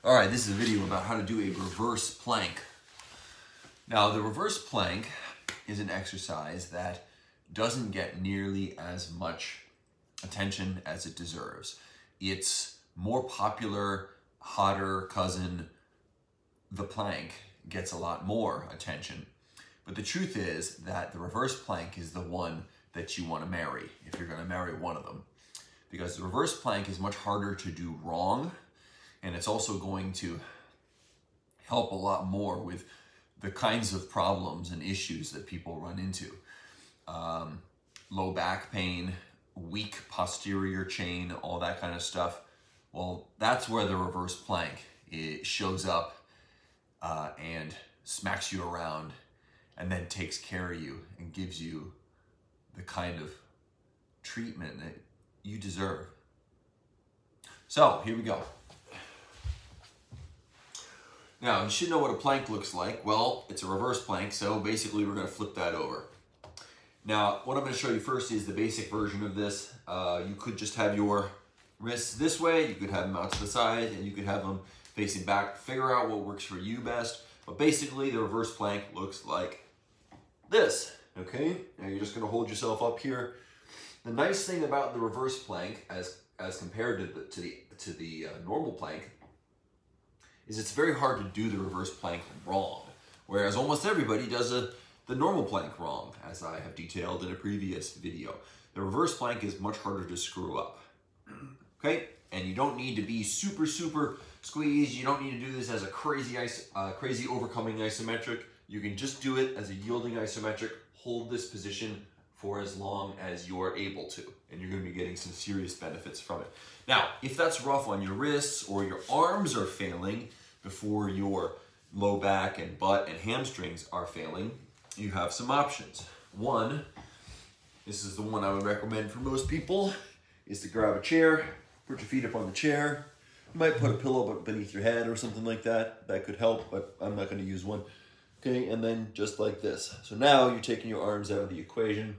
All right, this is a video about how to do a reverse plank. Now, the reverse plank is an exercise that doesn't get nearly as much attention as it deserves. It's more popular, hotter cousin, the plank, gets a lot more attention. But the truth is that the reverse plank is the one that you want to marry if you're going to marry one of them. Because the reverse plank is much harder to do wrong, and it's also going to help a lot more with the kinds of problems and issues that people run into. Low back pain, weak posterior chain, all that kind of stuff. Well, that's where the reverse plank shows up and smacks you around and then takes care of you and gives you the kind of treatment that you deserve. So here we go. Now, you should know what a plank looks like. Well, it's a reverse plank, so basically we're going to flip that over. Now, what I'm going to show you first is the basic version of this. You could just have your wrists this way, you could have them out to the side, and you could have them facing back. Figure out what works for you best. But basically, the reverse plank looks like this, okay? Now, you're just going to hold yourself up here. The nice thing about the reverse plank, as compared to the normal plank, is it's very hard to do the reverse plank wrong, whereas almost everybody does the normal plank wrong, as I have detailed in a previous video. The reverse plank is much harder to screw up, okay? And you don't need to be super squeezed. You don't need to do this as a crazy overcoming isometric. You can just do it as a yielding isometric. Hold this position for as long as you're able to, and you're going to be getting some serious benefits from it. Now, if that's rough on your wrists or your arms are failing before your low back and butt and hamstrings are failing, you have some options. One, this is the one I would recommend for most people, is to grab a chair, put your feet up on the chair. You might put a pillow beneath your head or something like that. That could help, but I'm not going to use one. Okay, and then just like this. So now you're taking your arms out of the equation.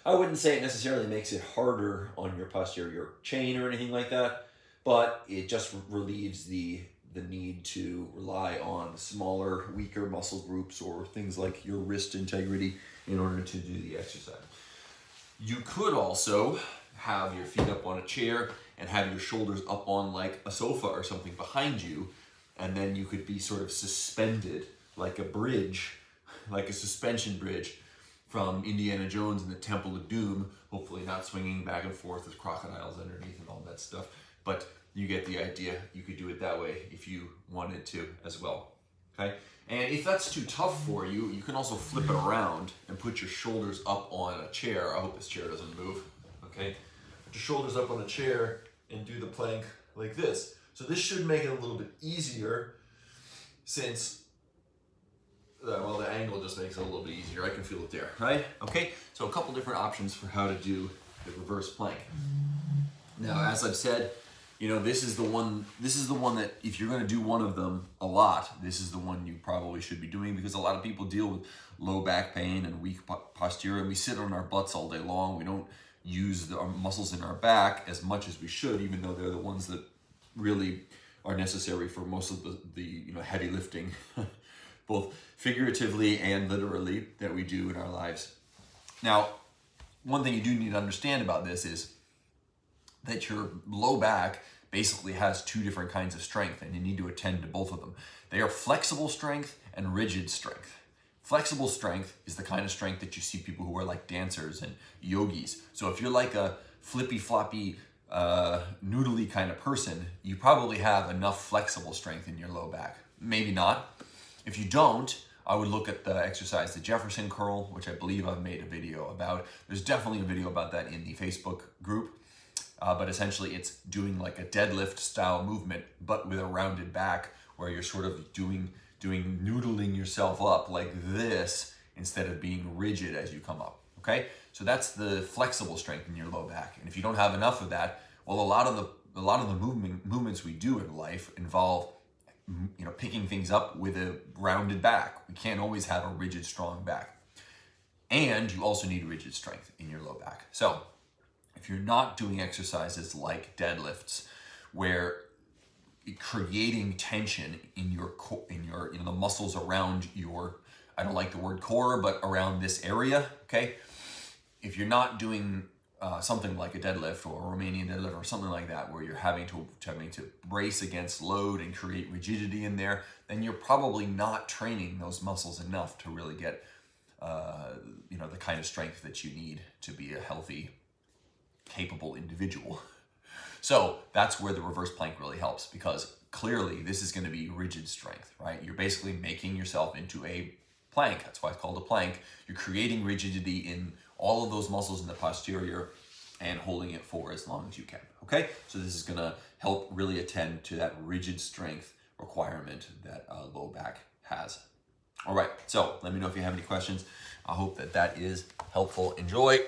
I wouldn't say it necessarily makes it harder on your posterior chain or anything like that, but it just relieves the need to rely on smaller, weaker muscle groups or things like your wrist integrity in order to do the exercise. You could also have your feet up on a chair and have your shoulders up on like a sofa or something behind you, and then you could be sort of suspended like a bridge, like a suspension bridge from Indiana Jones and the Temple of Doom, hopefully not swinging back and forth with crocodiles underneath and all that stuff. But you get the idea. You could do it that way if you wanted to as well, okay? And if that's too tough for you, you can also flip it around and put your shoulders up on a chair. I hope this chair doesn't move, okay? Put your shoulders up on a chair and do the plank like this. So this should make it a little bit easier since well, the angle just makes it a little bit easier. I can feel it there, right? Okay, so a couple different options for how to do the reverse plank. Now, as I've said, you know, this is the one that if you're gonna do one of them a lot, this is the one you probably should be doing, because a lot of people deal with low back pain and weak posture, and we sit on our butts all day long. We don't use our muscles in our back as much as we should, even though they're the ones that really are necessary for most of the you know, heavy lifting, both figuratively and literally, that we do in our lives. Now, one thing you do need to understand about this is that your low back basically has two different kinds of strength, and you need to attend to both of them. They are flexible strength and rigid strength. Flexible strength is the kind of strength that you see people who are like dancers and yogis. So if you're like a flippy floppy, noodly kind of person, you probably have enough flexible strength in your low back. Maybe not. If you don't, I would look at the exercise, the Jefferson curl, which I believe I've made a video about. There's definitely a video about that in the Facebook group. But essentially it's doing like a deadlift style movement, but with a rounded back, where you're sort of doing noodling yourself up like this instead of being rigid as you come up, okay? So that's the flexible strength in your low back. And if you don't have enough of that, well, a lot of the movements we do in life involve, you know, picking things up with a rounded back. We can't always have a rigid, strong back. And you also need rigid strength in your low back. So if you're not doing exercises like deadlifts, where creating tension in your the muscles around your, I don't like the word core, but around this area, okay? If you're not doing something like a deadlift or a Romanian deadlift or something like that, where you're having to brace against load and create rigidity in there, then you're probably not training those muscles enough to really get the kind of strength that you need to be a healthy, capable individual. So that's where the reverse plank really helps, because clearly this is going to be rigid strength, right? You're basically making yourself into a plank. That's why it's called a plank. You're creating rigidity in all of those muscles in the posterior and holding it for as long as you can, okay? So this is going to help really attend to that rigid strength requirement that low back has. All right, so let me know if you have any questions. I hope that is helpful. Enjoy.